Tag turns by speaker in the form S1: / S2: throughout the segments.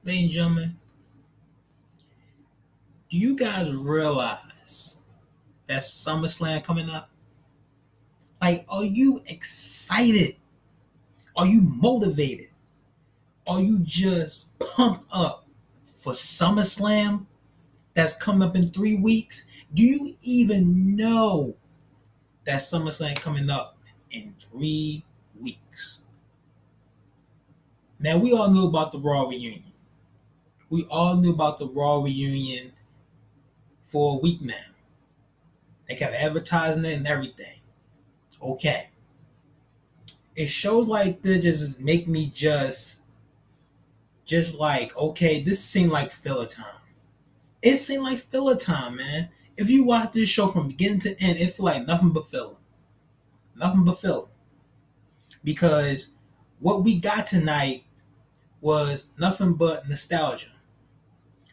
S1: Ladies and gentlemen, do you guys realize that SummerSlam coming up? Like, are you excited? Are you motivated? Are you just pumped up for SummerSlam that's coming up in 3 weeks? Do you even know that SummerSlam coming up in 3 weeks? Now, we all knew about the Raw reunion. We all knew about the Raw reunion for a week now. They kept advertising it and everything. Okay. It shows like this just make me just like, okay, this seemed like filler time. It seemed like filler time, man. If you watch this show from beginning to end, it feel like nothing but filler. Nothing but filler. Because what we got tonight was nothing but nostalgia.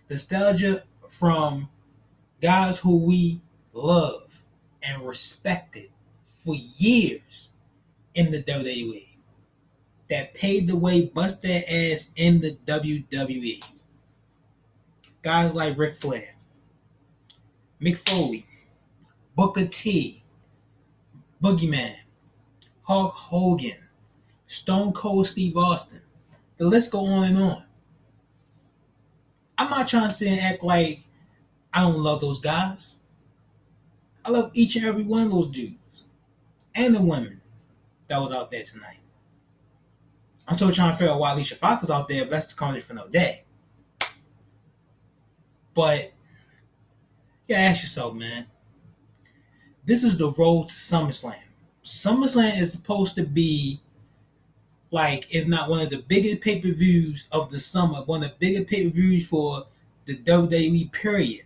S1: Nostalgia from guys who we love and respected for years in the WWE that paved the way, bust their ass in the WWE. Guys like Ric Flair, Mick Foley, Booker T, Boogeyman, Hulk Hogan, Stone Cold Steve Austin. The list go on and on. I'm not trying to sit and act like I don't love those guys. I love each and every one of those dudes and the women that was out there tonight. I'm still trying to figure out why Alicia Fox was out there, but that's the conversation for another day. But you gotta ask yourself, man. This is the road to SummerSlam. SummerSlam is supposed to be like, if not one of the biggest pay-per-views of the summer, one of the biggest pay-per-views for the WWE period.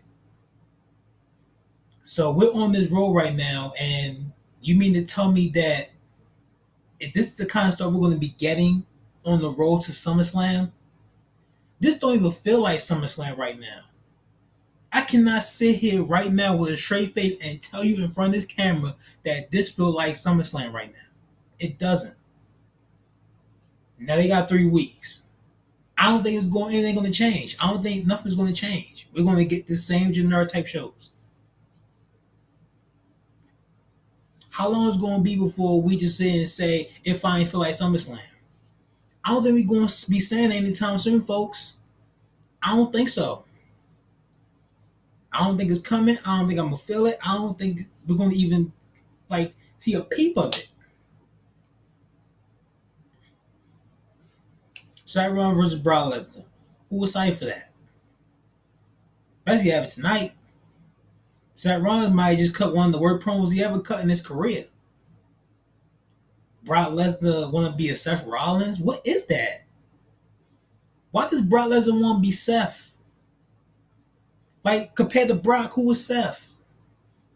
S1: So we're on this road right now, and you mean to tell me that if this is the kind of stuff we're going to be getting on the road to SummerSlam? This don't even feel like SummerSlam right now. I cannot sit here right now with a straight face and tell you in front of this camera that this feels like SummerSlam right now. It doesn't. Now they got 3 weeks. I don't think anything going to change. I don't think nothing's going to change. We're going to get the same generic type shows. How long is it going to be before we just sit and say, if I ain't feel like SummerSlam? I don't think we're going to be saying it anytime soon, folks. I don't think so. I don't think it's coming. I don't think I'm going to feel it. I don't think we're going to even see a peep of it. Seth Rollins versus Brock Lesnar. Who was excited for that? Especially have it tonight. Seth Rollins might just cut one of the worst promos he ever cut in his career. Brock Lesnar want to be a Seth Rollins? What is that? Why does Brock Lesnar want to be Seth? Like, compared to Brock, who was Seth?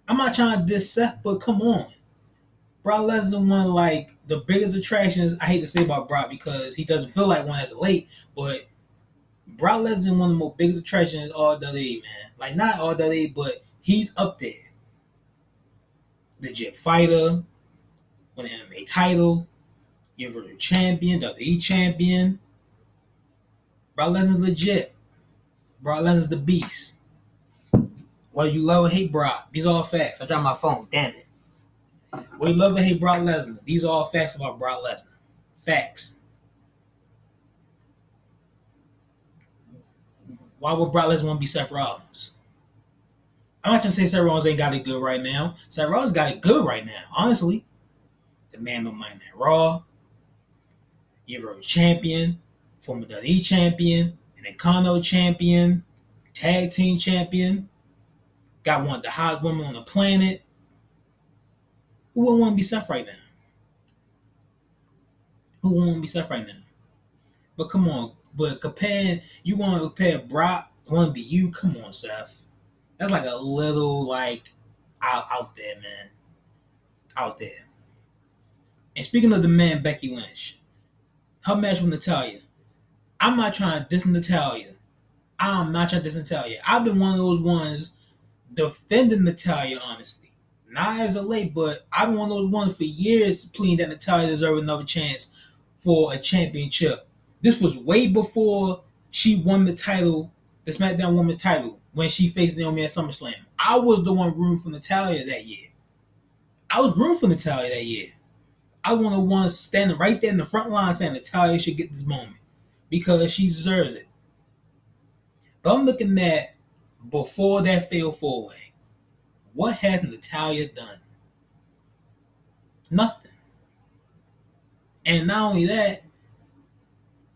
S1: I'm not trying to diss Seth, but come on. Brock Lesnar one the biggest attractions. I hate to say about Brock because he doesn't feel like one as of late, but Brock Lesnar one of the most biggest attractions all WWE, man. Not all WWE, but he's up there. Legit fighter, won an MMA title, Universal Champion, WWE Champion. Brock Lesnar's legit. Brock Lesnar's the beast. Whether you love or hate Brock, these are all facts. I dropped my phone, damn it. Whether you love or hate Brock Lesnar, these are all facts about Brock Lesnar. Facts. Why would Brock Lesnar want to be Seth Rollins? I'm not going to say Seth Rollins ain't got it good right now. Seth Rollins got it good right now, honestly. The man don't mind that Raw. Universal Champion. Former WWE Champion. Intercontinental Champion. Tag Team Champion. Got one of the hottest women on the planet. Who wouldn't want to be Seth right now? Who wouldn't want to be Seth right now? But come on. But you want to compare Brock, want to be you? Come on, Seth. That's a little out there, man. Out there. And speaking of the man Becky Lynch, her match with Natalya. I'm not trying to diss Natalya. I'm not trying to diss Natalya. I've been one of those ones defending Natalya, honestly. Not as of late, but I've been one of those ones for years pleading that Natalya deserves another chance for a championship. This was way before she won the title, the SmackDown Women's title, when she faced Naomi at SummerSlam. I was the one rooting for Natalya that year. I was rooting for Natalya that year. I was the one standing right there in the front line saying Natalya should get this moment because she deserves it. But I'm looking at before that fatal four-way. What has Natalya done? Nothing. And not only that,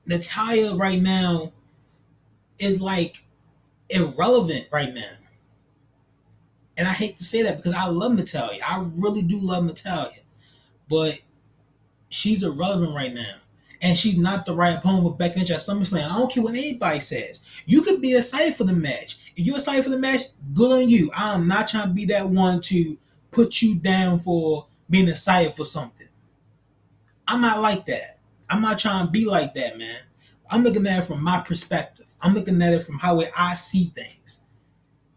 S1: Natalya right now is like irrelevant right now. And I hate to say that because I love Natalya. I really do love Natalya. But she's irrelevant right now. And she's not the right opponent for Becky Lynch at SummerSlam. I don't care what anybody says. You could be excited for the match. If you're excited for the match, good on you. I'm not trying to be that one to put you down for being excited for something. I'm not like that. I'm not trying to be like that, man. I'm looking at it from my perspective. I'm looking at it from how I see things.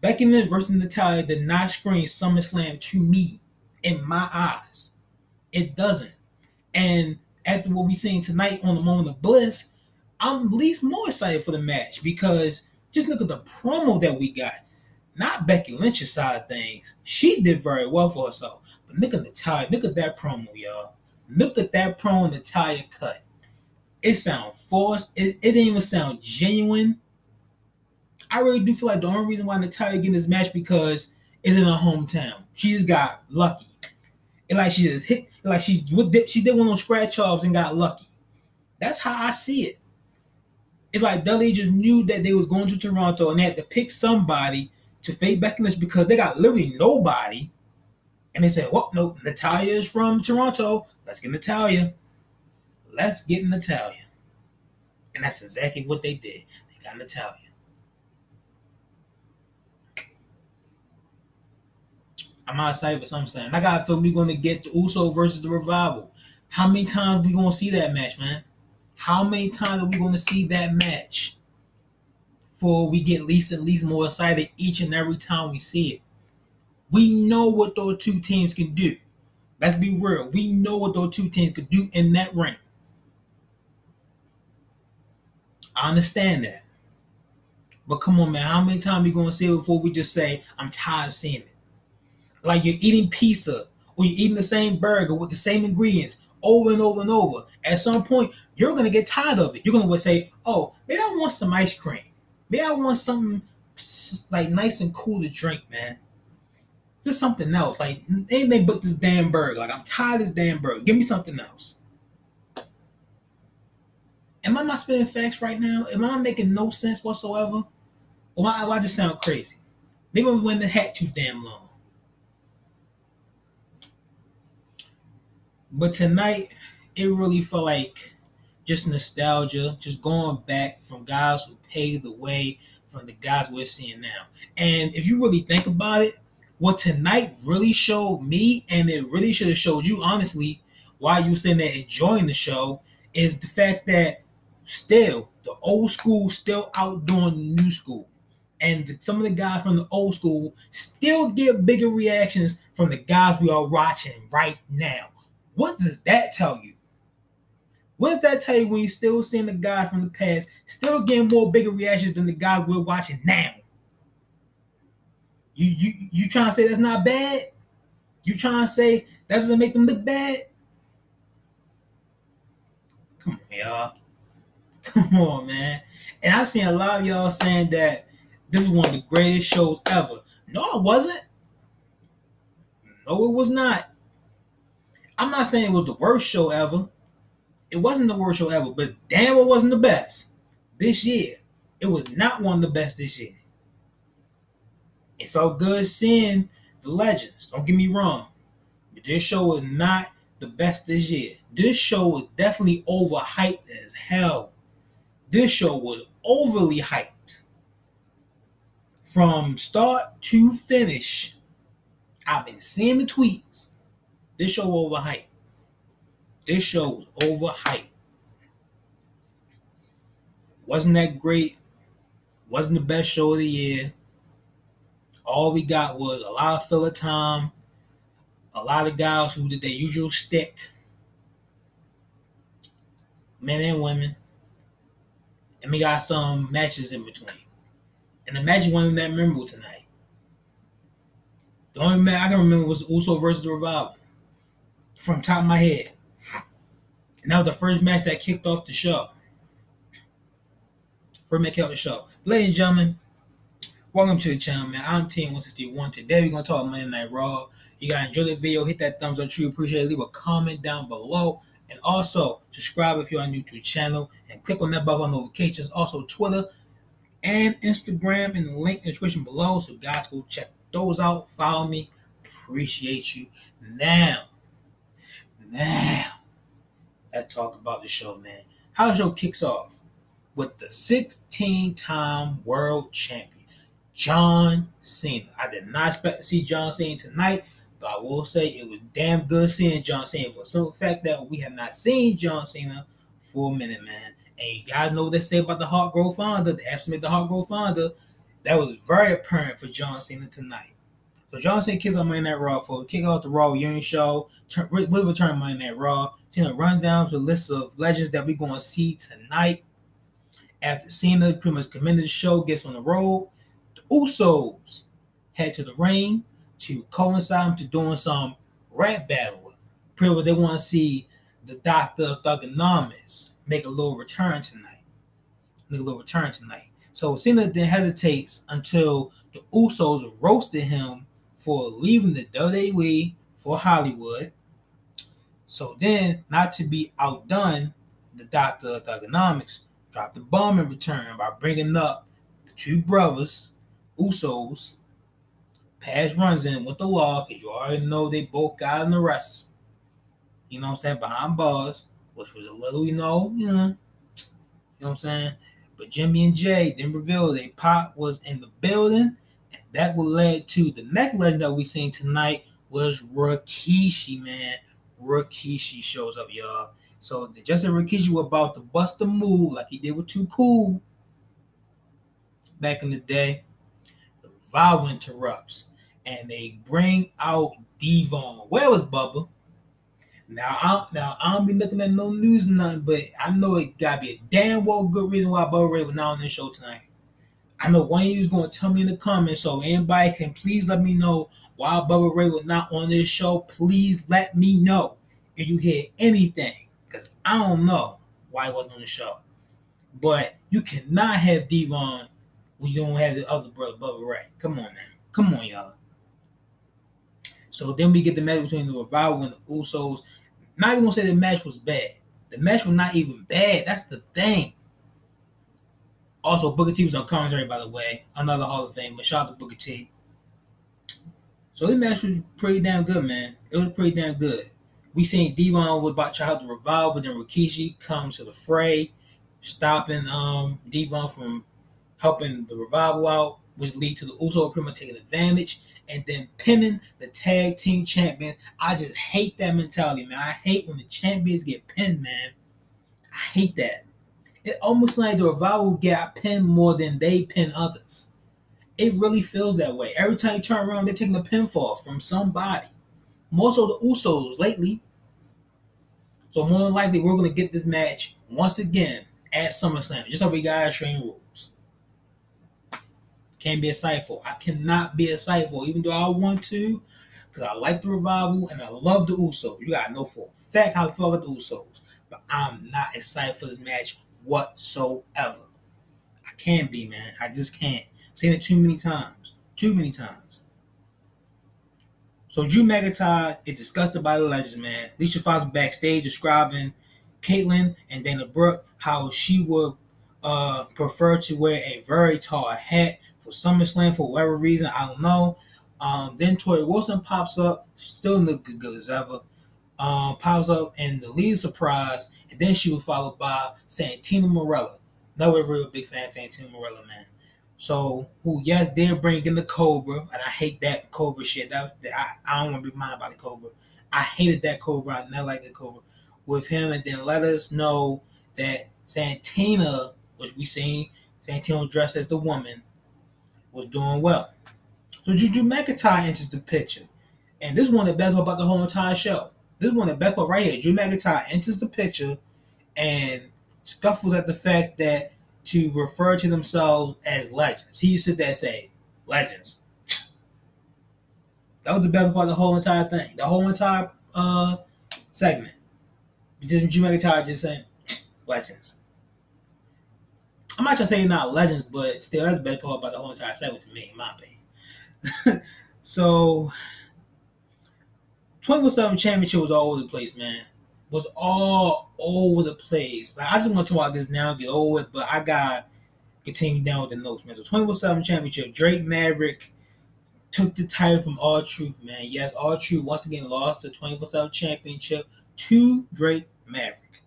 S1: Becky Lynch versus Natalya did not scream SummerSlam to me in my eyes. It doesn't. And after what we've seen tonight on the Moment of Bliss, I'm at least more excited for the match because just look at the promo that we got. Not Becky Lynch's side of things. She did very well for herself. But look at Natalya. Look at that promo, y'all. Look at that promo Natalya cut. It sounds forced. It didn't even sound genuine. I really do feel like the only reason why Natalya getting this match because it's in her hometown. She just got lucky. And like she just hit, like she did one of those scratch offs and got lucky. That's how I see it. It's like WWE just knew that they was going to Toronto and they had to pick somebody to face Becky Lynch because they got literally nobody. And they said, well, no, Natalya is from Toronto. Let's get Natalya. Let's get Natalya. And that's exactly what they did. They got Natalya. I'm not excited for SummerSlam. I got a feeling we're going to get the Uso versus the Revival. How many times are we going to see that match, man? How many times are we going to see that match before we get at least more excited each and every time we see it? We know what those two teams can do. Let's be real. We know what those two teams could do in that ring. I understand that. But come on, man. How many times are we going to see it before we just say, I'm tired of seeing it? Like you're eating pizza or you're eating the same burger with the same ingredients over and over and over. At some point, you're going to get tired of it. You're going to say, oh, maybe I want some ice cream. Maybe I want something like nice and cool to drink, man. Just something else. Like anything but this damn burger. Like I'm tired of this damn burger. Give me something else. Am I not spitting facts right now? Am I making no sense whatsoever? Or why I just sound crazy? Maybe I'm wearing the hat too damn long. But tonight, it really felt like just nostalgia, just going back from guys who paved the way from the guys we're seeing now. And if you really think about it, what tonight really showed me, and it really should have showed you, honestly, while you were sitting there enjoying the show, is the fact that still, the old school still outdoing the new school. And some of the guys from the old school still get bigger reactions from the guys we are watching right now. What does that tell you? What does that tell you when you're still seeing the guy from the past still getting more bigger reactions than the guy we're watching now? You trying to say that's not bad? You trying to say that doesn't make them look bad? Come on, y'all. Come on, man. And I've seen a lot of y'all saying that this is one of the greatest shows ever. No, it wasn't. No, it was not. I'm not saying it was the worst show ever. It wasn't the worst show ever, but damn, it wasn't the best this year. It was not one of the best this year. It felt good seeing the legends. Don't get me wrong. But this show was not the best this year. This show was definitely overhyped as hell. This show was overly hyped. From start to finish, I've been seeing the tweets. This show overhyped. This show was overhyped. Wasn't that great. Wasn't the best show of the year. All we got was a lot of filler time. A lot of guys who did their usual stick. Men and women. and we got some matches in between. And the match wasn't that memorable tonight. The only match I can remember was the Uso versus the Revival. From the top of my head. And that was the first match that kicked off the show. Ladies and gentlemen, welcome to the channel, man. I'm Team 161. Today we're going to talk Monday Night Raw. You guys enjoy the video, hit that thumbs up, truly appreciate it. Leave a comment down below. And also, subscribe if you're new to the channel. And click on that bell for notifications. Also, Twitter and Instagram and the link in the description below. So guys, go check those out. Follow me. Appreciate you. Now, let's talk about the show, man. How the show kicks off with the 16-time world champion, John Cena. I did not expect to see John Cena tonight, but I will say it was damn good seeing John Cena for the simple fact that we have not seen John Cena for a minute, man. And you guys know what they say about the Heart Growth Founder, the estimate the Heart Growth Founder. That was very apparent for John Cena tonight. So John Cena kicks off Monday Night Raw for kick off the Raw reunion show. With return Monday Night Raw. Cena runs down the list of legends that we're going to see tonight. After Cena pretty much commended the show, gets on the road. The Usos head to the ring to coincide him to doing some rap battle with him. Pretty much they want to see the Doctor of Thugonomics make a little return tonight. So Cena then hesitates until the Usos roasted him for leaving the WWE for Hollywood. So then, not to be outdone, the Doctor of Thugonomics dropped the bomb in return by bringing up the two brothers, Usos, past runs in with the law, because you already know they both got an arrest. You know what I'm saying? Behind bars, which was a little, you know what I'm saying? But Jimmy and Jay didn't reveal they Pop was in the building, and that would lead to the next legend that we seen tonight was Rikishi, man. Rikishi shows up, y'all. So just as Rikishi was about to bust a move like he did with Too Cool back in the day, the Revival interrupts, and they bring out Devon. Where was Bubba? Now I don't be looking at no news or nothing, but I know it gotta be a damn well good reason why Bubba Ray was not on this show tonight. I know one of you is gonna tell me in the comments, so anybody can please let me know why Bubba Ray was not on this show. Please let me know if you hear anything, because I don't know why he wasn't on the show. But you cannot have Devon when you don't have the other brother, Bubba Ray. Come on now. Come on, y'all. So then we get the match between the Revival and the Usos. Not even gonna say the match was bad. The match was not even bad. That's the thing. Also, Booker T was on commentary, by the way. Another Hall of Fame. Shout out to Booker T. So this match was pretty damn good, man. It was pretty damn good. We seen Devon was about to try out the Revival, but then Rikishi comes to the fray, stopping Devon from helping the Revival out, which lead to the Usos pretty much taking advantage and then pinning the tag team champions. I just hate that mentality, man. I hate when the champions get pinned, man. I hate that. It almost like the Revival got pinned more than they pin others. It really feels that way. Every time you turn around, they're taking a pinfall from somebody. More so the Usos lately. So more than likely, we're going to get this match once again at SummerSlam. Just like we got Extreme Rules. Can't be excited for. I cannot be excited for, even though I want to, because I like the Revival and I love the Usos. You got to know for a fact how I feel about the Usos. But I'm not excited for this match whatsoever. I can't be, man. I just can't. Seen it too many times. So Drew McIntyre is disgusted by the legends, man. Alicia Fox backstage describing Caitlyn and Dana Brooke how she would prefer to wear a very tall hat for SummerSlam for whatever reason. I don't know. Then Tori Wilson pops up, still looking good as ever. Pops up and the lead surprise, and then she was followed by Santino Marella. Another real big fan of Santino Marella, man. So, who, yes, did bring in the Cobra, and I hate that Cobra shit. I don't want to be mad about the Cobra. I hated that Cobra. I never liked the Cobra with him, and then let us know that Santina, which we seen, Santino dressed as the woman, was doing well. So Drew McIntyre enters the picture, and this is one of the best about the whole entire show. This is one of the best part right here. Drew McIntyre enters the picture and scuffles at the fact that to refer to themselves as legends. He used to sit there and say, legends. That was the best part of the whole entire thing. The whole entire segment. Just Drew McIntyre just saying, legends. I'm not trying to say he's not legends, but still, that's the best part about the whole entire segment to me, in my opinion. So, 24/7 Championship was all over the place, man. Was all over the place. Like, I just want to talk about this now, get over it, but I got continue down with the notes, man. So 24/7 Championship, Drake Maverick took the title from R-Truth, man. Yes, R-Truth once again lost the 24/7 Championship to Drake Maverick.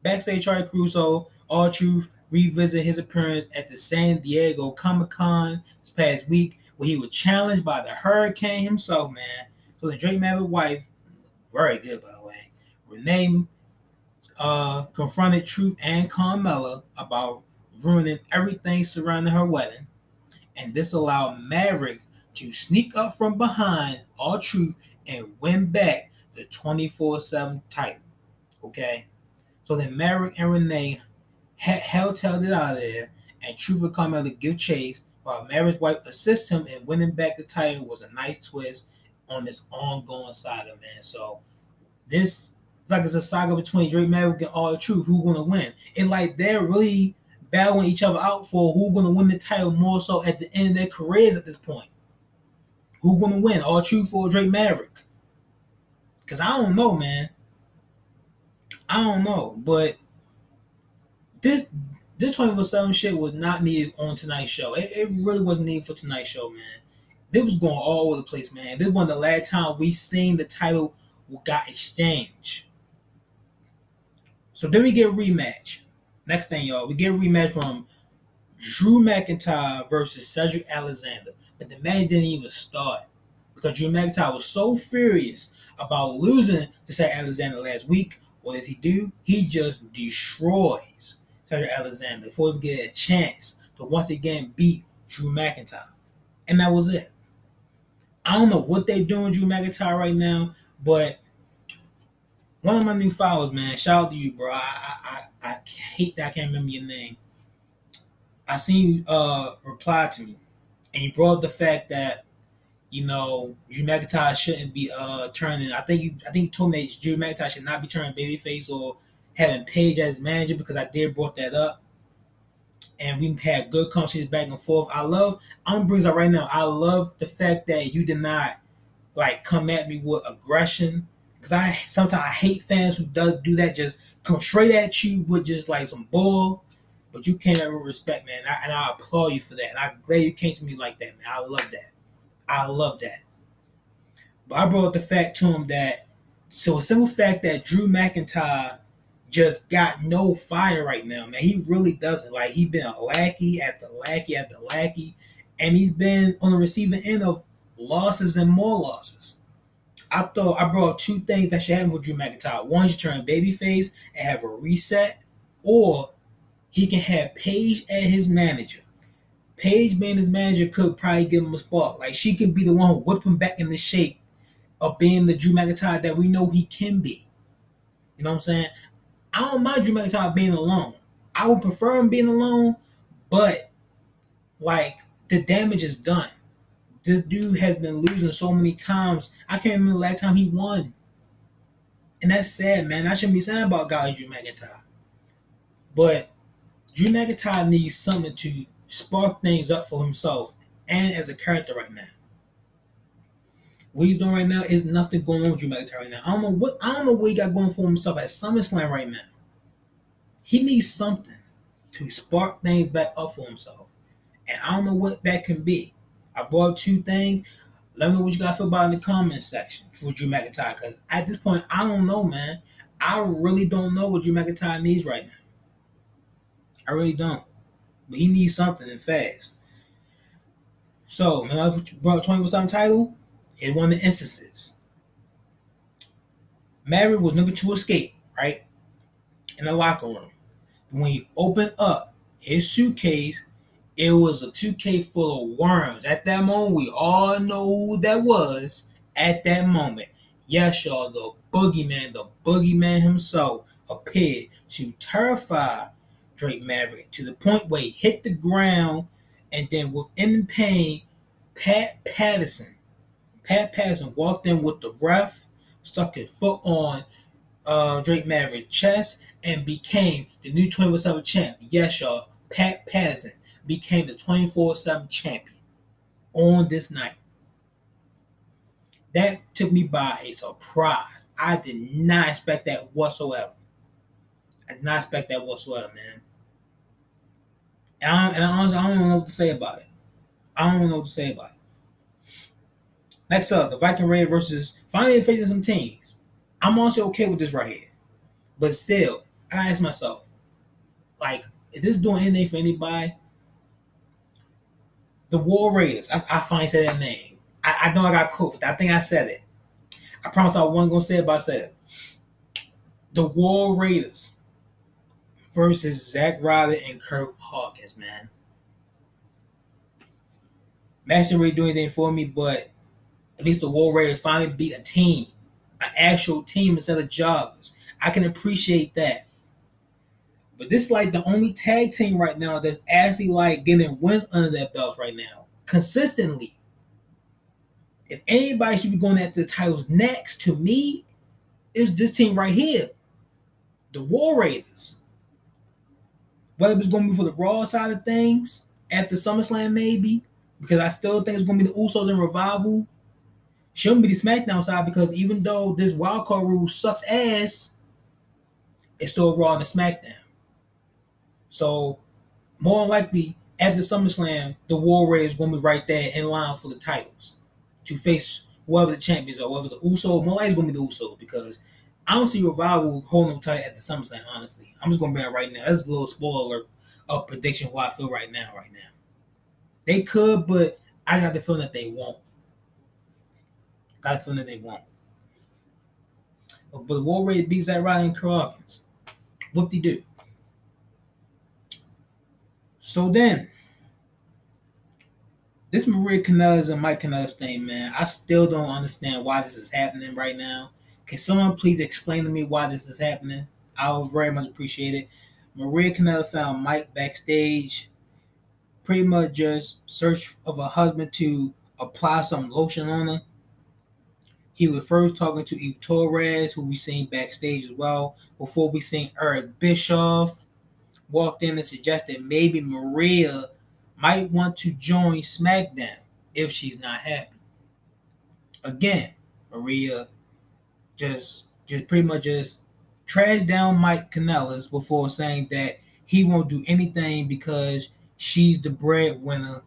S1: Backstage, Charlie Caruso, R-Truth revisit his appearance at the San Diego Comic-Con this past week, where he was challenged by the Hurricane himself, man. So the Drake Maverick's wife, very good by the way, Renee confronted Truth and Carmella about ruining everything surrounding her wedding, and this allowed Maverick to sneak up from behind R-Truth and win back the 24/7 title. Okay, so then Maverick and Renee held it out of there, and Truth and Carmella give chase while Maverick's wife assists him in winning back the title. Was a nice twist on this ongoing saga, man. So this, like, it's a saga between Drake Maverick and R-Truth. Who's gonna win? And like they're really battling each other out for who's gonna win the title more so at the end of their careers at this point. Who's gonna win? R-Truth or Drake Maverick? Because I don't know, man. I don't know, but this 24/7 shit was not needed on tonight's show. It really wasn't needed for tonight's show, man. This was going all over the place, man. This was one of the last time we seen the title got exchanged. So then we get a rematch. Next thing, y'all, we get a rematch from Drew McIntyre versus Cedric Alexander. But the match didn't even start because Drew McIntyre was so furious about losing to Cedric Alexander last week. What does he do? He just destroys Cedric Alexander before he get a chance to once again beat Drew McIntyre. And that was it. I don't know what they're doing, Drew McIntyre, right now, but one of my new followers, man, shout out to you, bro. I hate that I can't remember your name. I seen you reply to me, and you brought up the fact that, you know, Drew McIntyre shouldn't be turning. I think you told me that Drew McIntyre should not be turning babyface or having Paige as manager, because I did brought that up, and we had good conversations back and forth. I'm gonna bring it up right now. I love the fact that you did not like come at me with aggression, because sometimes I hate fans who do that, just come straight at you with just like some bull. But you can't ever respect, man, and I applaud you for that. And I'm glad you came to me like that, man. I love that. But I brought up the fact to him that, so a simple fact that Drew McIntyre just got no fire right now, man. He really doesn't. Like, he's been a lackey after lackey after lackey, and he's been on the receiving end of losses and more losses. I thought I brought up two things that should happen for Drew McIntyre. One, you turn babyface and have a reset, or he can have Paige as his manager. Paige being his manager could probably give him a spark. Like, she could be the one who whip him back into shape of being the Drew McIntyre that we know he can be. You know what I'm saying? I don't mind Drew McIntyre being alone. I would prefer him being alone, but like, the damage is done. This dude has been losing so many times. I can't remember the last time he won. And that's sad, man. I shouldn't be saying about a guy like Drew McIntyre. But Drew McIntyre needs something to spark things up for himself and as a character right now. What he's doing right now is nothing going on with Drew McIntyre right now. I don't know what he got going for himself at SummerSlam right now. He needs something to spark things back up for himself. And I don't know what that can be. I brought up two things. Let me know what you guys feel about in the comments section for Drew McIntyre. Because at this point, I don't know, man. I really don't know what Drew McIntyre needs right now. I really don't. But he needs something and fast. So, when I brought 24/7 title, here's one of the instances. Maverick was looking to escape, right? In the locker room. When he opened up his suitcase, it was a suitcase full of worms. At that moment, we all know who that was at that moment. Yes, y'all, the boogeyman himself appeared to terrify Drake Maverick to the point where he hit the ground, and then within pain, Pat Patterson walked in with the ref, stuck his foot on Drake Maverick's chest, and became the new 24/7 champ. Yes, y'all, Pat Patterson became the 24/7 champion on this night. That took me by a surprise. I did not expect that whatsoever. I did not expect that whatsoever, man. And honestly, I don't know what to say about it. Next up, the Viking Raid versus finally facing some teams. I'm also okay with this right here. But still, I ask myself, like, is this doing anything for anybody? The War Raiders. I finally said that name. I know I got cooked. I think I said it. I promise I wasn't going to say it, but I said it. The War Raiders versus Zack Ryder and Kurt Hawkins, man. Match didn't really do anything for me, but at least the War Raiders finally beat a team. An actual team instead of jobbers. I can appreciate that. But this is like the only tag team right now that's actually like getting wins under their belts right now. Consistently. If anybody should be going after the titles next to me, it's this team right here. The War Raiders. Whether it's going to be for the Raw side of things, after SummerSlam maybe, because I still think it's going to be the Usos and Revival. Shouldn't be the SmackDown side, because even though this wildcard rule sucks ass, it's still Raw and the SmackDown. So, more than likely, after SummerSlam, the War Raiders is going to be right there in line for the titles to face whoever the champions are, whether the Usos, more likely it's going to be the Usos, because I don't see Revival holding them tight at the SummerSlam, honestly. I'm just going to be right now. That's a little spoiler of prediction of how I feel right now. They could, but I got the feeling that they won't. But the War Raiders beats that Ryder and Kurt Hawkins. Whoop-de-doo. So then, this Maria Kanellis and Mike Kanellis thing, man, I still don't understand why this is happening right now. Can someone please explain to me why this is happening? I would very much appreciate it. Maria Kanellis found Mike backstage, pretty much just searched of a husband to apply some lotion on her. He was first talking to Eve Torres, who we seen backstage as well, before we seen Eric Bischoff walked in and suggested maybe Maria might want to join SmackDown if she's not happy. Again, Maria just pretty much just trashed down Mike Kanellis before saying that he won't do anything because she's the breadwinner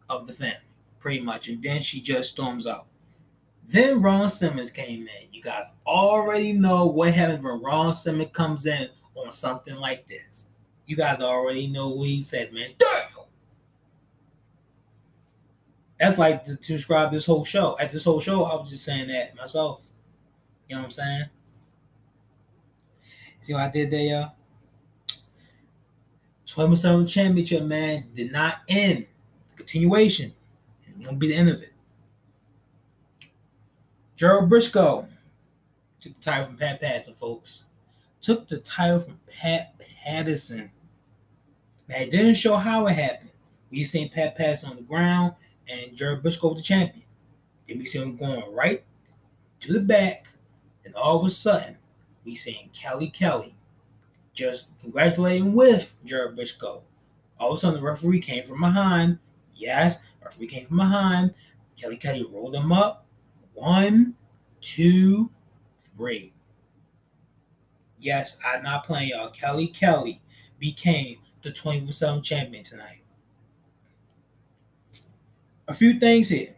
S1: of the family, pretty much. And then she just storms out. Then Ron Simmons came in. You guys already know what happens when Ron Simmons comes in on something like this. You guys already know what he said, man. Damn! That's like to describe this whole show. At this whole show, I was just saying that myself. You know what I'm saying? See what I did there, y'all? 12-7 championship, man, did not end. It's a continuation. It won't be the end of it. Gerald Briscoe took the title from Pat Patterson, folks. Took the title from Pat Patterson. Now, it didn't show how it happened. We seen Pat Patterson on the ground and Gerald Briscoe was the champion. Then we see him going right to the back, and all of a sudden, we seen Kelly just congratulating with Gerald Briscoe. All of a sudden, the referee came from behind. Yes, the referee came from behind. Kelly rolled him up. 1, 2, 3. Yes, I'm not playing, y'all. Kelly became the 24/7 champion tonight. A few things here.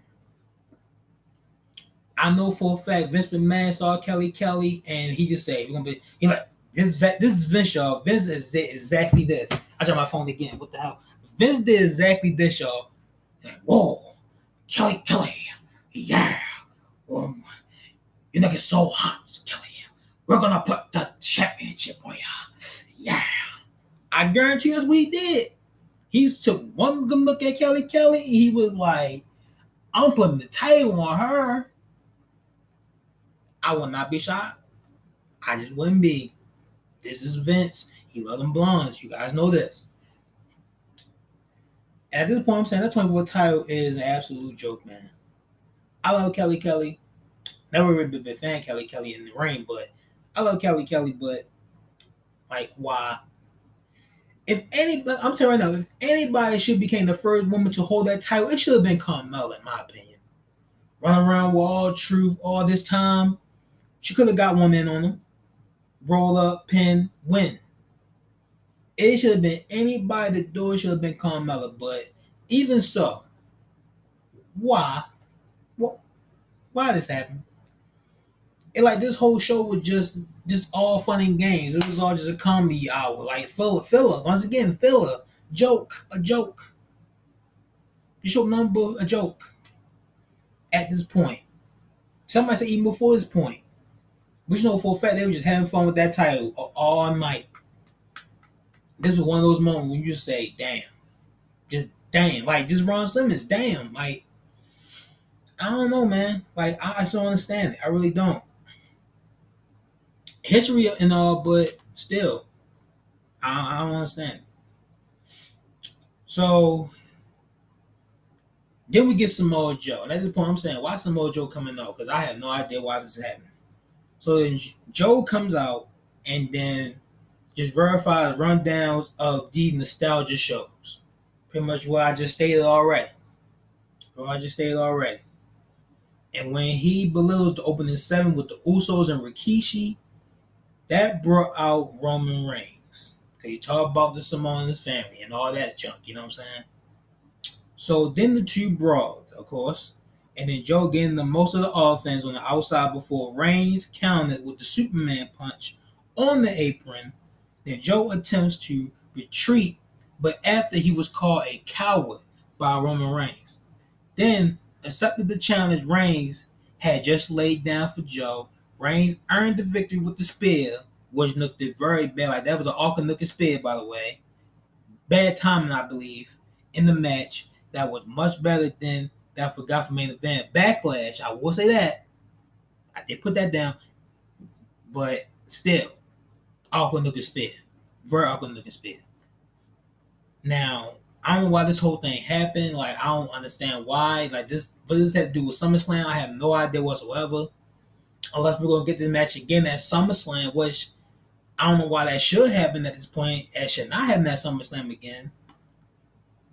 S1: I know for a fact Vince McMahon saw Kelly, and he just said, "We're gonna be." He's like, "This is Vince, y'all. Vince is exactly this." I dropped my phone again. What the hell? Vince did exactly this, y'all. Like, whoa, Kelly, yeah. You're looking so hot, Kelly. We're gonna put the championship on ya. Yeah. I guarantee that's what he did. He took one good look at Kelly. He was like, I'm putting the title on her. I will not be shocked. I just wouldn't be. This is Vince. He love them blondes. You guys know this. At this point, I'm saying that 24 title is an absolute joke, man. I love Kelly Kelly. Never really been a big fan of Kelly Kelly in the ring, but I love Kelly Kelly. But like, why? If anybody, I'm telling you right now, if anybody should become the first woman to hold that title, it should have been Carmella, in my opinion. Running around with all truth all this time, she could have got one in on him. Roll up, pin, win. It should have been anybody that do it should have been Carmella, but even so, why? Why this happened? It like this whole show was just all fun and games. It was all just a comedy hour, like filler. Once again, filler, a joke. You show number a joke. At this point, somebody said even before this point, we know for a fact they were just having fun with that title all night. This was one of those moments when you just say, "Damn," just damn, like just Ron Simmons, damn, like I don't know, man. Like I just don't understand it. I really don't. History and all, but still, I don't understand it. So then we get Samoa Joe, and at this point, I'm saying, why Samoa Joe coming out? Because I have no idea why this is happening. So then Joe comes out and then just verifies rundowns of the nostalgia shows. Pretty much what I just stated already. And when he belittles the opening 7 with the Usos and Rikishi, that brought out Roman Reigns. Because he talked about the Samoans family and all that junk, you know what I'm saying? So then the two brawls, of course. And then Joe getting the most of the offense on the outside before Reigns countered with the Superman punch on the apron. Then Joe attempts to retreat, but after he was called a coward by Roman Reigns. Then accepted the challenge Reigns had just laid down for Joe. Reigns earned the victory with the spear, which looked very bad. Like that was an awkward looking spear, by the way. Bad timing, I believe, in the match. That was much better than that I forgot for main event. Backlash, I will say that. I did put that down. But still, awkward looking spear. Very awkward looking spear. Now, I don't know why this whole thing happened. Like, I don't understand why. Like, this, what does this have to do with SummerSlam? I have no idea whatsoever. Unless we're going to get this match again at SummerSlam, which I don't know why that should happen at this point. It should not happen at SummerSlam again.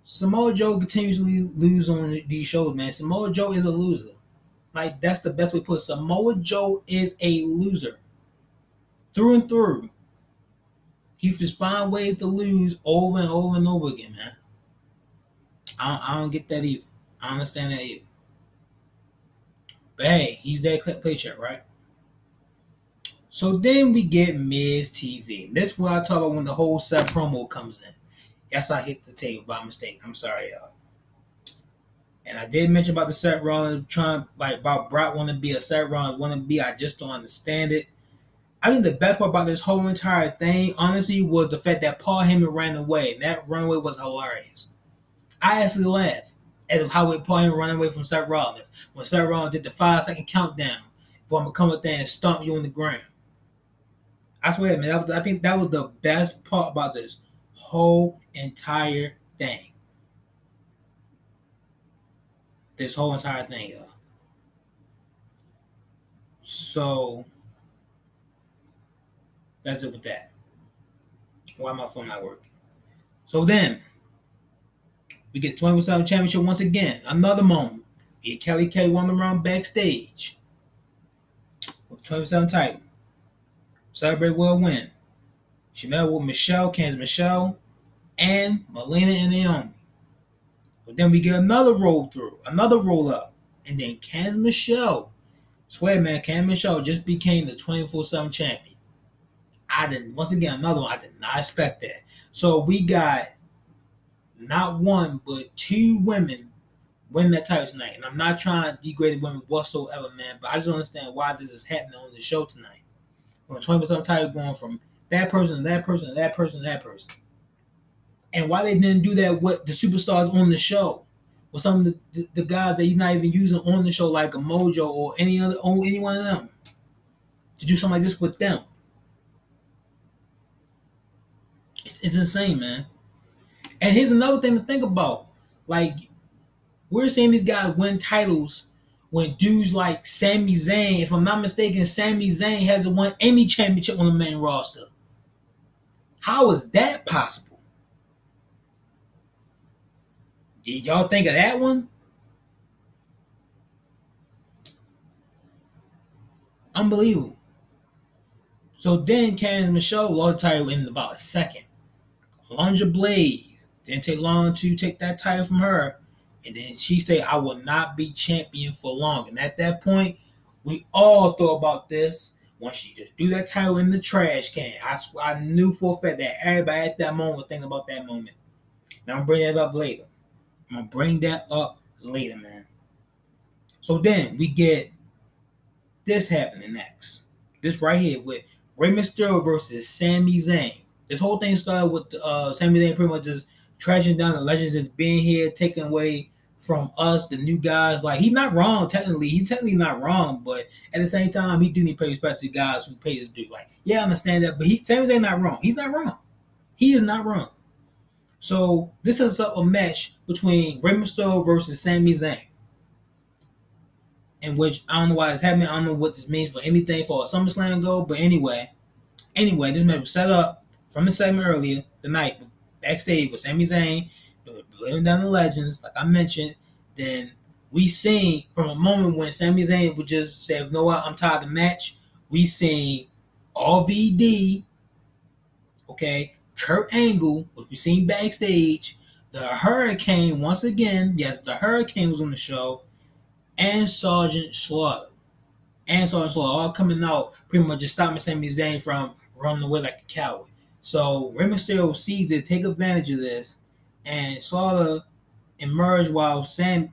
S1: Samoa Joe continuously lose on these shows, man. Samoa Joe is a loser. Like, that's the best way to put it. Samoa Joe is a loser. Through and through. He just find ways to lose over and over and over again, man. I don't get that either. I don't understand that either. But hey, he's that play check, right? So then we get Miz TV. This is what I talk about when the whole set promo comes in. Yes, I hit the table by mistake. I'm sorry, y'all. And I did mention about the Seth Rollins trying, like, about Brock wanting to be a Seth Rollins wannabe. I just don't understand it. I think the best part about this whole entire thing, honestly, was the fact that Paul Heyman ran away. That runaway was hilarious. I actually laughed at how Paul Heyman ran away from Seth Rollins. When Seth Rollins did the 5-second countdown for him to come up there and stomp you on the ground. I swear, man, I think that was the best part about this whole entire thing. This whole entire thing, y'all. So that's it with that. Why my phone not working? So then we get 24/7 championship once again. Another moment. We get Kelly K won around backstage with the 24/7 title. Celebrate will win. She met with Candice Michelle, and Melina and Naomi. But then we get another roll through, another roll up, and then Candice Michelle. Swear, man, Candice Michelle just became the 24/7 champion. Once again, another one. I did not expect that. So we got not one, but 2 women winning that title tonight. And I'm not trying to degrade women whatsoever, man, but I just don't understand why this is happening on the show tonight. When the 24/7 title going from that person to that person to that person to that person. And why they didn't do that with the superstars on the show. With some of the guys that you're not even using on the show, like a Mojo or any one of them. To do something like this with them. It's insane, man. And here's another thing to think about. Like, we're seeing these guys win titles when dudes like Sami Zayn, if I'm not mistaken, Sami Zayn hasn't won any championship on the main roster. How is that possible? Did y'all think of that one? Unbelievable. So then Candice Michelle lost the title in about a second. Alundra Blaze didn't take long to take that title from her. And then she said, I will not be champion for long. And at that point, we all thought about this. Once she just threw that title in the trash can, I knew for a fact that everybody at that moment was thinking about that moment. Now I'm going to bring that up later. Man. So then we get this happening next. This right here with Rey Mysterio versus Sami Zayn. This whole thing started with Sami Zayn pretty much just trashing down the legends that's being here, taking away from us, the new guys. Like, he's not wrong, technically. He's technically not wrong, but at the same time, he do need to pay respect to guys who pay his due. Like, yeah, I understand that, but Sami Zayn not wrong. He's not wrong. He is not wrong. So this is a match between Rey Mysterio versus Sami Zayn, in which I don't know why it's happening. I don't know what this means for anything for a SummerSlam goal, but anyway, this match was set up from the segment earlier tonight, backstage with Sami Zayn, laying down the legends, like I mentioned. Then we seen from a moment when Sami Zayn would just say, you know what, I'm tired of the match. We seen RVD, okay, Kurt Angle, which we seen backstage, the Hurricane once again. Yes, the Hurricane was on the show, and Sergeant Slaughter. All coming out pretty much just stopping Sami Zayn from running away like a coward. So Rey Mysterio sees it, take advantage of this, and Slaughter emerged while Zayn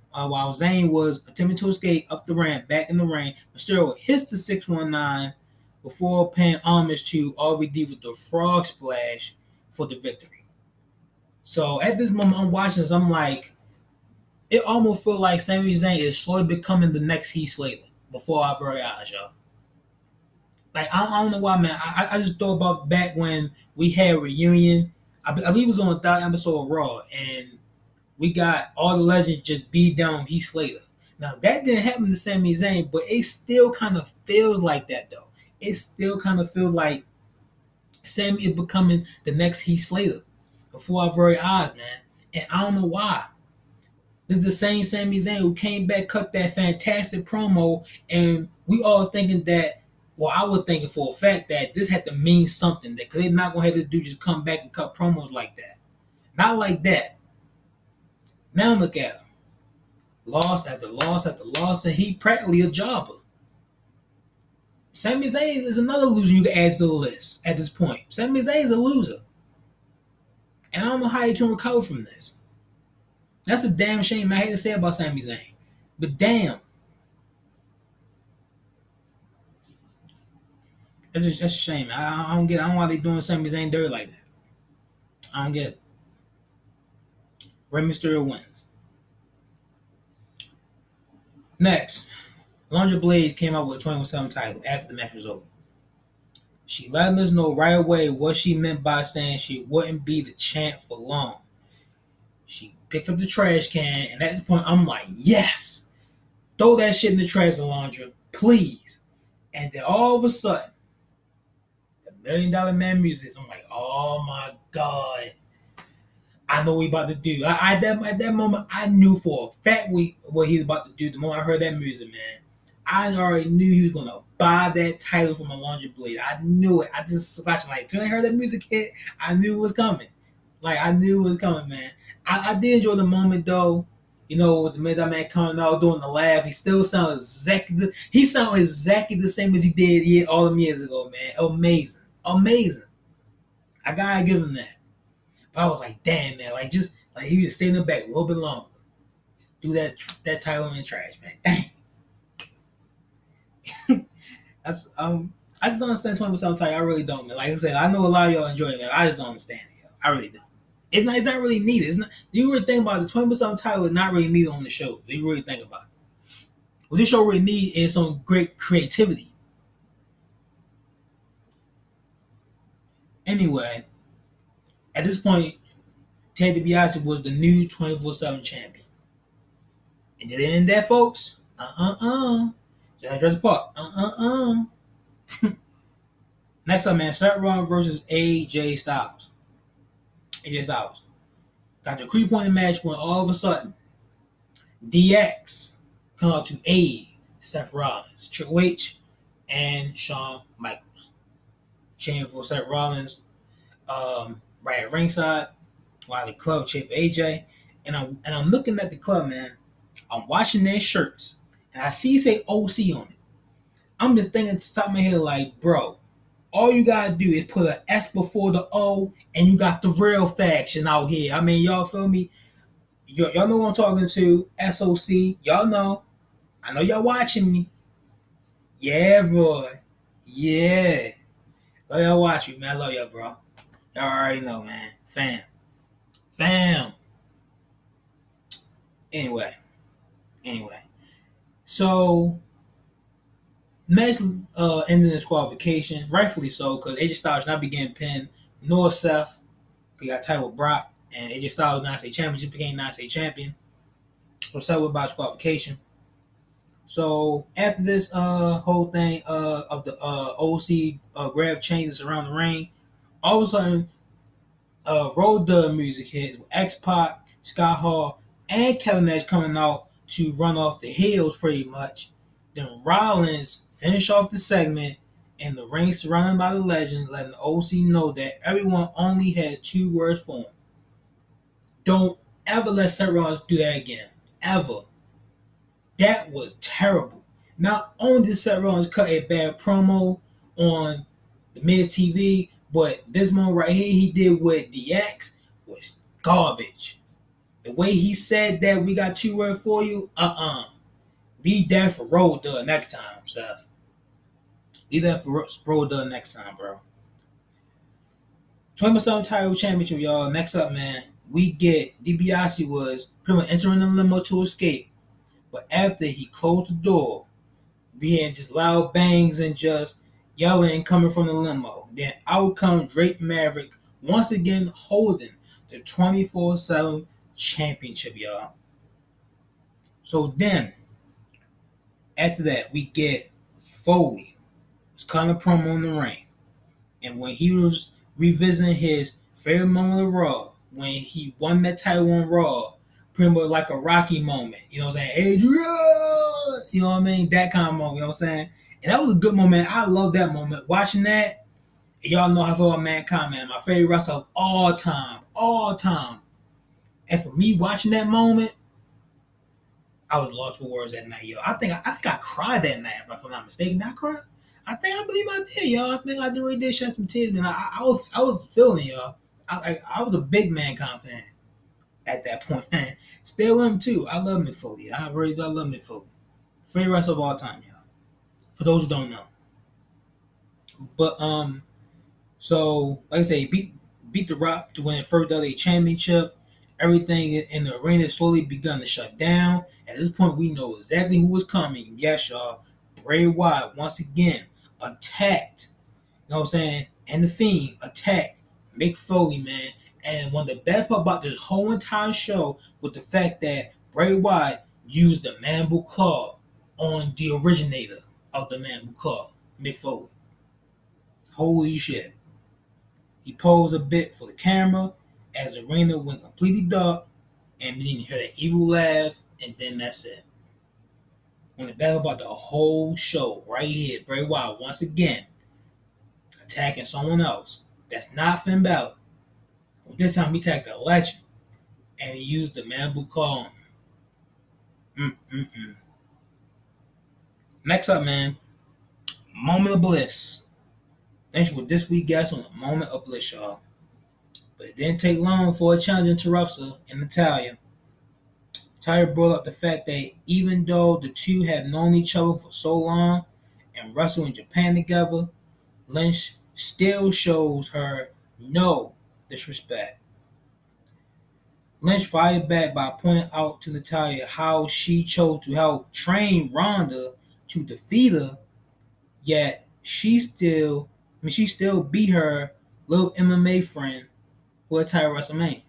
S1: was attempting to escape up the ramp, back in the ring. Mysterio hits the 619 before paying homage to RVD with the frog splash for the victory. So at this moment, I'm watching this, I'm like, it almost feels like Sami Zayn is slowly becoming the next Heath Slater before our very eyes, y'all. Like, I don't know why, man. I just thought about back when we had a reunion. I believe it was on the 3rd episode of Raw, and we got all the legends just beat down Heath Slater. Now, that didn't happen to Sami Zayn, but it still kind of feels like that, though. It still kind of feels like Sami is becoming the next Heath Slater before our very eyes, man. And I don't know why. This is the same Sami Zayn who came back, cut that fantastic promo, and we all thinking that, well, I was thinking for a fact that this had to mean something, that because they're not going to have this dude just come back and cut promos like that. Not like that. Now look at him. Loss after loss after loss, and he practically a jobber. Sami Zayn is another loser you can add to the list at this point. Sami Zayn is a loser. And I don't know how he can recover from this. That's a damn shame. I hate to say about Sami Zayn. But damn. That's a shame. I don't get it. I don't know why they doing Sami Zayn dirty like that. I don't get it. Rey Mysterio wins. Next, Alundra Blaze came out with a 24/7 title after the match was over. She let us know right away what she meant by saying she wouldn't be the champ for long. She picks up the trash can, and at this point, I'm like, yes! Throw that shit in the trash, Alundra, please. And then all of a sudden, the $1 Million Man music, I'm like, oh my God. I know what he's about to do. At that moment, I knew for a fact what he's about to do. The moment I heard that music, man, I already knew he was going to buy that title from Alundra Blaze. I knew it. I just watched, like, until I heard that music hit, I knew it was coming. Like, I knew it was coming, man. I did enjoy the moment, though. You know, with the Midnight Man coming out doing the laugh, he still sounds exactly the same as he did all them years ago, man. Amazing. I gotta give him that. But I was like, damn, man, like, just like he was staying in the back a little bit longer. Just do that title in the trash, man. Dang. I just don't understand 20% title. I really don't, man. Like I said, I know a lot of y'all enjoy it, man. I just don't understand it, yo. I really don't. It's not really needed. It's not. You really think about it, the 20% title is not really needed on the show. You really think about it. What this show really needs is some great creativity. Anyway, At this point, Ted DiBiase was the new 24/7 champion. And it ended there, folks. Jurassic Park. Next up, man, Seth Rollins versus AJ Styles. AJ Styles got the three-point match when all of a sudden DX come out to aid Seth Rollins, Triple H, and Shawn Michaels. Cheering for Seth Rollins, right at ringside, while the club cheer for AJ. And I'm looking at the club, man. I'm watching their shirts, and I see it say OC on it. I'm just thinking at the top of my head, like, bro, all you gotta do is put an S before the O, and you got the real faction out here. I mean, y'all feel me? Y'all know what I'm talking to. SOC. Y'all know. I know y'all watching me. Yeah, boy. Yeah. Oh, y'all watch me, man. I love y'all, bro. Y'all already know, man. Fam. Anyway. So, match ended in disqualification, rightfully so, because AJ Styles not be getting pinned, nor Seth. He got tied with Brock, and AJ Styles United States Championship became United States Champion. So Seth was about disqualification. So after this whole thing of the OC grab changes around the ring, all of a sudden, Road Dub music hits with X-Pac, Scott Hall, and Kevin Nash coming out to run off the heels pretty much. Then Rollins finish off the segment in the ring surrounded by the legend, letting the OC know that everyone only has 2 words for him. Don't ever let Seth Rollins do that again. Ever. That was terrible. Not only did Seth Rollins cut a bad promo on the Miz TV, but this one right here he did with DX was garbage. The way he said that we got 2 words for you, leave that for Road Dub next time, Seth. Leave that for Road Dub next time, bro. 20% title championship, y'all. Next up, man, we get DiBiase was pretty much entering the limo to escape. But after he closed the door, we had just loud bangs and just yelling coming from the limo. Then out comes Drake Maverick, once again holding the 24/7 championship, y'all. So then, after that, we get Foley. Was cutting a promo in the ring. And when he was revisiting his favorite moment of Raw, when he won that title on Raw, pretty much like a Rocky moment. You know what I'm saying? Adrian! You know what I mean? That kind of moment, you know what I'm saying? And that was a good moment. I love that moment. Watching that, y'all know how I feel about Mankind, man. My favorite wrestler of all time. And for me watching that moment, I was lost for words that night, yo. I think I cried that night, if I'm not mistaken. Did I cry? I believe I did, y'all. I think I really did shed some tears, man. I was feeling, y'all. I was a big Mankind fan at that point, man. Still am too. I love Mick Foley. I love Mick Foley. Favorite wrestler of all time, y'all. For those who don't know. But so like I say, beat the Rock to win first WWE championship. Everything in the arena slowly begun to shut down. At this point, we know exactly who was coming. Yes, y'all. Bray Wyatt once again attacked. You know what I'm saying? And the Fiend attacked Mick Foley, man. And one of the best part about this whole entire show was the fact that Bray Wyatt used the mandible claw on the originator of the mandible claw, Mick Foley. Holy shit. He posed a bit for the camera as the arena went completely dark and we didn't hear that evil laugh, and then that's it. When the best about the whole show right here, Bray Wyatt once again attacking someone else that's not Finn Balor. This time he attacked the legend, and he used the mandible claw on him. Next up, man, Moment of Bliss. Thanks with this week's guest on the Moment of Bliss, y'all. But it didn't take long for a challenge interrupts her in Natalya. Natalya brought up the fact that even though the two have known each other for so long and wrestled in Japan together, Lynch still shows her no disrespect. Lynch fired back by pointing out to Natalya how she chose to help train Ronda to defeat her, yet she still beat her little MMA friend for a title WrestleMania.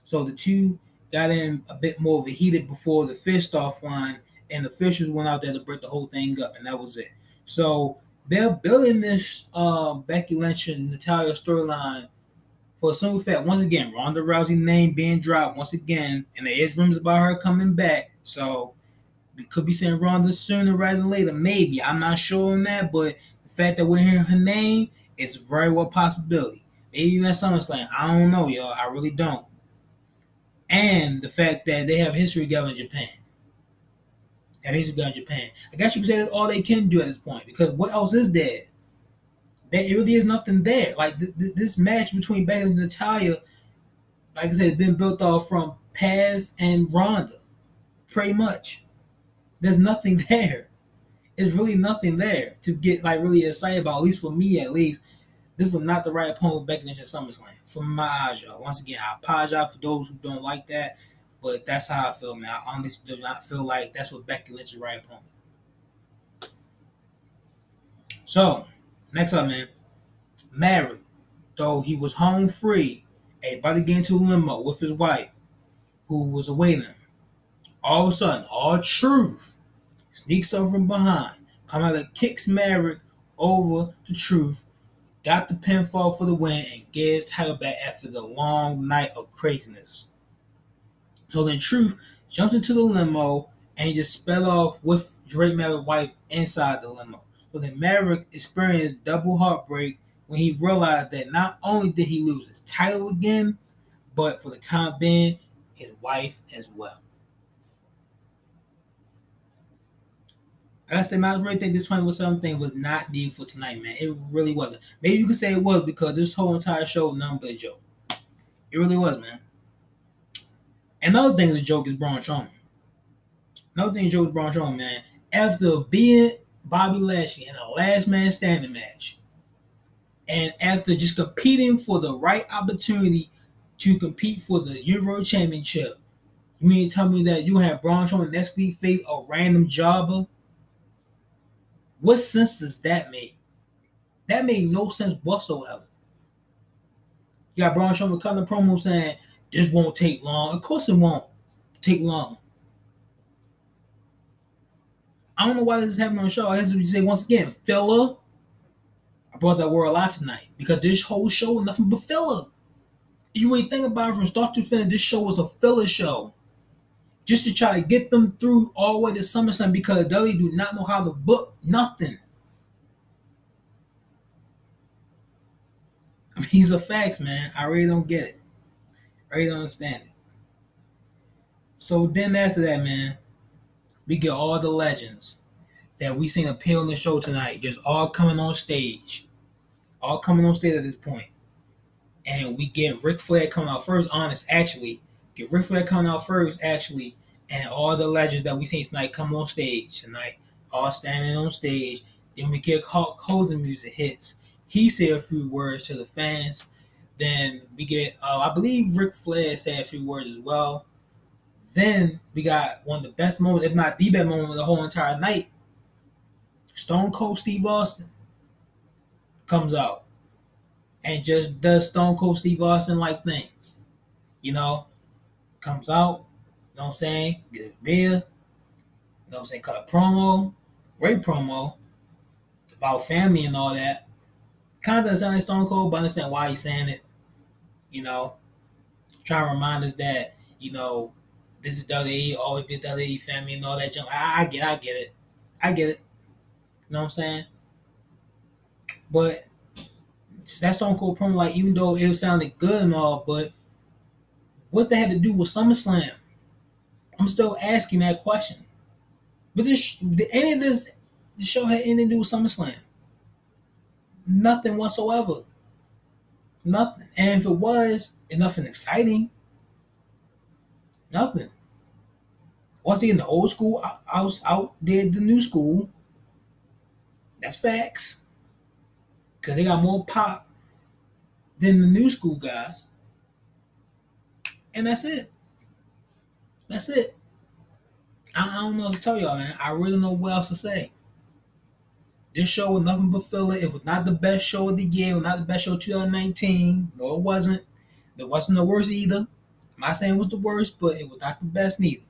S1: So the two got in a bit more of a heated before the fish started flying, and the officials went out there to break the whole thing up, and that was it. So they're building this Becky Lynch and Natalya storyline for a simple fact. Once again, Ronda Rousey's name being dropped once again, and there is rumors about her coming back. So we could be seeing Ronda sooner rather than later. Maybe. I'm not sure on that, but the fact that we're hearing her name is very well a possibility. Maybe even at SummerSlam. I don't know, y'all. I really don't. And the fact that they have history together in Japan. I guess you can say that's all they can do at this point, because what else is there? There really is nothing there. Like this match between Becky and Natalya, like I said, it's been built off from Paz and Ronda, pretty much. There's nothing there. There's really nothing there to get like really excited about. At least for me, at least this was not the right opponent with Becky Lynch at SummerSlam. From my eyes, y'all. Once again, I apologize for those who don't like that, but that's how I feel, man. I honestly do not feel like that's what Becky Lynch's right opponent. So, next up, man. Married, though he was home free, about to get into a limo with his wife, who was awaiting him. All of a sudden, R-Truth sneaks up from behind, come out and kicks Maverick over to Truth, got the pinfall for the win, and gets his title back after the long night of craziness. So then Truth jumped into the limo and just sped off with Drake Maverick's wife inside the limo. So then Maverick experienced double heartbreak when he realized that not only did he lose his title again, but for the time being, his wife as well. Like I said, man, I really think this 24/7 thing was not needed for tonight, man. It really wasn't. Maybe you could say it was because this whole entire show was nothing but a joke. It really was, man. Another thing is a joke is Braun Strowman. Man. After being Bobby Lashley in a last man standing match, and after just competing for the right opportunity to compete for the Universal Championship, you mean to tell me that you have Braun Strowman next week face a random jobber? What sense does that make? That made no sense whatsoever. You got Braun Strowman cutting the promo saying, this won't take long. Of course it won't take long. I don't know why this is happening on the show. I have to say once again, filler. I brought that word a lot tonight because this whole show was nothing but filler. If you really think about it from start to finish, this show was a filler show. Just to try to get them through all the way to SummerSlam because WWE do not know how to book nothing. I mean, these are facts, man. I really don't get it. I really don't understand it. So then after that, man, we get all the legends that we seen appear on the show tonight, just all coming on stage. All coming on stage at this point. And we get Ric Flair coming out first, Get Ric Flair coming out first, and all the legends that we seen tonight come on stage tonight, all standing on stage. Then we get Hulk Hogan music hits. He said a few words to the fans. Then we get, I believe Ric Flair said a few words as well. Then we got one of the best moments, if not the best moment of the whole entire night. Stone Cold Steve Austin comes out and just does Stone Cold Steve Austin like things. You know, comes out, you know what I'm saying, get a beer, you know what I'm saying, cut a promo, great promo. It's about family and all that. Kind of doesn't sound like Stone Cold, but I understand why he's saying it. You know, trying to remind us that, you know, this is WWE, always be WWE family and all that junk. I get it. You know what I'm saying? But that Stone Cold promo, like, even though it sounded good and all, but what that had to do with SummerSlam? I'm still asking that question. But did any of this the show had anything to do with SummerSlam? Nothing whatsoever. Nothing. And if it was, it's nothing exciting. Nothing. Once again, the old school outdid the new school. That's facts. Because they got more pop than the new school guys. And that's it. I don't know what to tell y'all, man. I really don't know what else to say. This show was nothing but filler. It was not the best show of the year. It was not the best show of 2019. No, it wasn't. It wasn't the worst either. I'm not saying it was the worst, but it was not the best neither.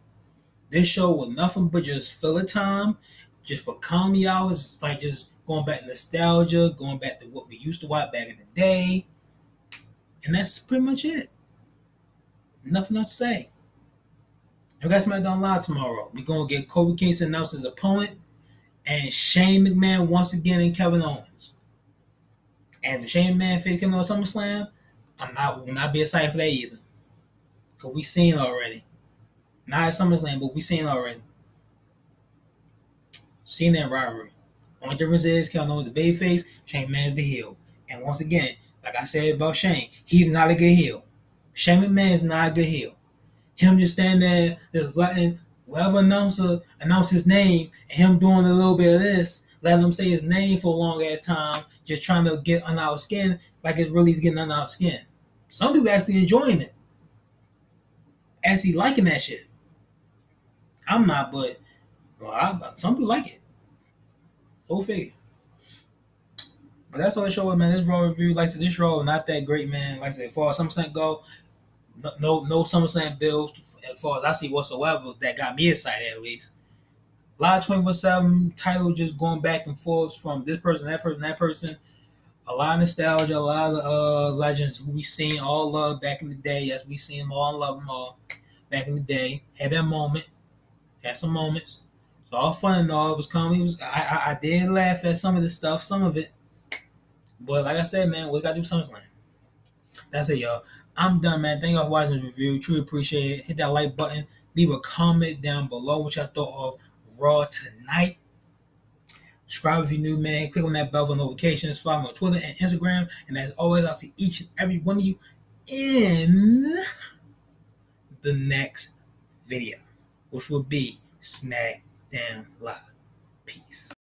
S1: This show was nothing but just filler time, just for comedy hours, like just going back to nostalgia, going back to what we used to watch back in the day. And that's pretty much it. Nothing else to say. We got SmackDown Live tomorrow. We're going to get Kofi Kingston announce his opponent and Shane McMahon once again and Kevin Owens. And if Shane McMahon face Kevin Owens on SummerSlam, will not be excited for that either. Because we seen it already. Not at SummerSlam, but we seen it already. Seen that rivalry. Only difference is Kevin Owens the babyface, Shane McMahon's the heel. And once again, like I said about Shane, he's not a good heel. Shane McMahon is not a good heel. Him just standing there, just letting whatever announcer announce his name, and him doing a little bit of this, letting him say his name for a long ass time, just trying to get under our skin, like it really is getting under our skin. Some people actually enjoying it, actually liking that shit. I'm not, but some people like it. Go figure. But that's all the show was, man. This Raw review, like I said, this Raw was not that great, man. Like I said, as far as SummerSlam go, no SummerSlam bills, as far as I see whatsoever, that got me excited at least. A lot of 24/7 title just going back and forth from this person, that person, that person. A lot of nostalgia, a lot of legends who we seen all love back in the day. Yes, we seen them all and love them all back in the day. Had that moment, had some moments. It's all fun and all. It was comedy. I did laugh at some of the stuff, some of it. But like I said, man, we got to do SummerSlam. That's it, y'all. I'm done, man. Thank y'all for watching the review. Truly appreciate it. Hit that like button. Leave a comment down below what y'all thought of Raw tonight. Subscribe if you're new, man. Click on that bell for notifications. Follow me on Twitter and Instagram. And as always, I'll see each and every one of you in the next video, which will be SmackDown Live. Peace.